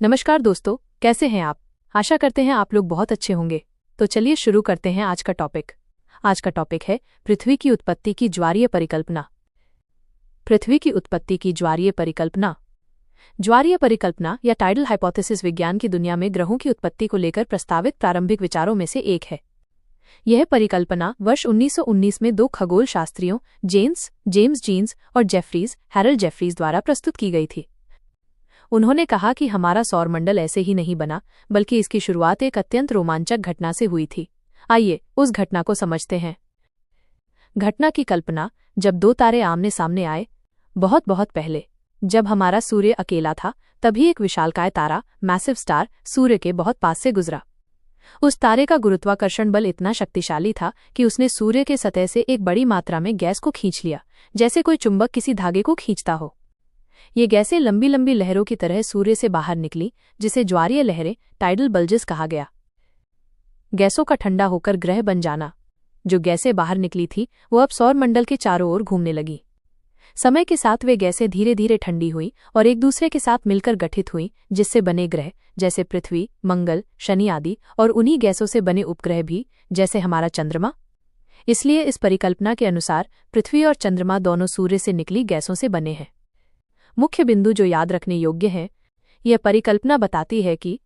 नमस्कार दोस्तों, कैसे हैं आप। आशा करते हैं आप लोग बहुत अच्छे होंगे। तो चलिए शुरू करते हैं आज का टॉपिक। आज का टॉपिक है पृथ्वी की उत्पत्ति की ज्वारीय परिकल्पना। पृथ्वी की उत्पत्ति की ज्वारीय परिकल्पना। ज्वारीय परिकल्पना या टाइडल हाइपोथेसिस विज्ञान की दुनिया में ग्रहों की उत्पत्ति को लेकर प्रस्तावित प्रारंभिक विचारों में से एक है। यह परिकल्पना वर्ष 1919 में दो खगोल शास्त्रियों जेम्स जीन्स और हैरल्ड जेफरीज द्वारा प्रस्तुत की गई थी। उन्होंने कहा कि हमारा सौरमंडल ऐसे ही नहीं बना, बल्कि इसकी शुरुआत एक अत्यंत रोमांचक घटना से हुई थी। आइए उस घटना को समझते हैं। घटना की कल्पना जब दो तारे आमने सामने आए। बहुत बहुत पहले, जब हमारा सूर्य अकेला था, तभी एक विशालकाय तारा, मैसिव स्टार, सूर्य के बहुत पास से गुजरा। उस तारे का गुरुत्वाकर्षण बल इतना शक्तिशाली था कि उसने सूर्य के सतह से एक बड़ी मात्रा में गैस को खींच लिया, जैसे कोई चुंबक किसी धागे को खींचता हो। ये गैसें लंबी लंबी लहरों की तरह सूर्य से बाहर निकली, जिसे ज्वारीय लहरें, टाइडल बल्जेस कहा गया। गैसों का ठंडा होकर ग्रह बन जाना। जो गैसें बाहर निकली थी वो अब सौरमंडल के चारों ओर घूमने लगी। समय के साथ वे गैसें धीरे धीरे ठंडी हुई और एक दूसरे के साथ मिलकर गठित हुई, जिससे बने ग्रह जैसे पृथ्वी, मंगल, शनि आदि, और उन्हीं गैसों से बने उपग्रह भी, जैसे हमारा चंद्रमा। इसलिए इस परिकल्पना के अनुसार पृथ्वी और चंद्रमा दोनों सूर्य से निकली गैसों से बने हैं। मुख्य बिंदु जो याद रखने योग्य है, यह परिकल्पना बताती है कि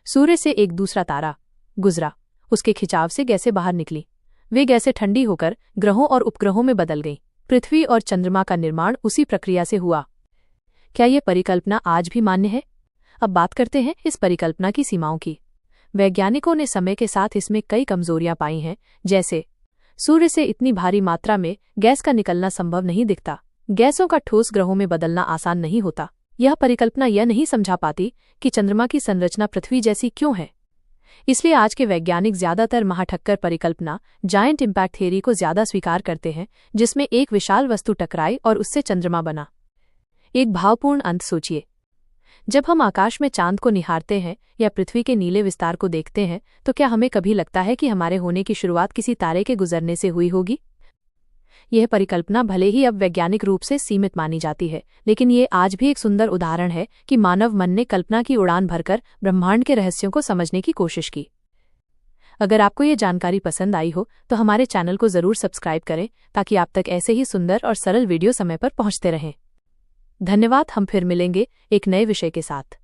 सूर्य से एक दूसरा तारा गुजरा, उसके खिंचाव से गैसें बाहर निकली। वे गैसें ठंडी होकर ग्रहों और उपग्रहों में बदल गईं। पृथ्वी और चंद्रमा का निर्माण उसी प्रक्रिया से हुआ। क्या यह परिकल्पना आज भी मान्य है? अब बात करते हैं इस परिकल्पना की सीमाओं की। वैज्ञानिकों ने समय के साथ इसमें कई कमजोरियां पाई हैं, जैसे सूर्य से इतनी भारी मात्रा में गैस का निकलना संभव नहीं दिखता। गैसों का ठोस ग्रहों में बदलना आसान नहीं होता। यह परिकल्पना यह नहीं समझा पाती कि चंद्रमा की संरचना पृथ्वी जैसी क्यों है। इसलिए आज के वैज्ञानिक ज्यादातर महाठक्कर परिकल्पना, जायंट इम्पैक्ट थियरी को ज्यादा स्वीकार करते हैं, जिसमें एक विशाल वस्तु टकराई और उससे चंद्रमा बना। एक भावपूर्ण अंत सोचिए। जब हम आकाश में चांद को निहारते हैं या पृथ्वी के नीले विस्तार को देखते हैं, तो क्या हमें कभी लगता है कि हमारे होने की शुरुआत किसी तारे के गुजरने से हुई होगी? यह परिकल्पना भले ही अब वैज्ञानिक रूप से सीमित मानी जाती है, लेकिन ये आज भी एक सुंदर उदाहरण है कि मानव मन ने कल्पना की उड़ान भरकर ब्रह्मांड के रहस्यों को समझने की कोशिश की। अगर आपको ये जानकारी पसंद आई हो तो हमारे चैनल को जरूर सब्सक्राइब करें, ताकि आप तक ऐसे ही सुंदर और सरल वीडियो समय पर पहुंचते रहें। धन्यवाद। हम फिर मिलेंगे एक नए विषय के साथ।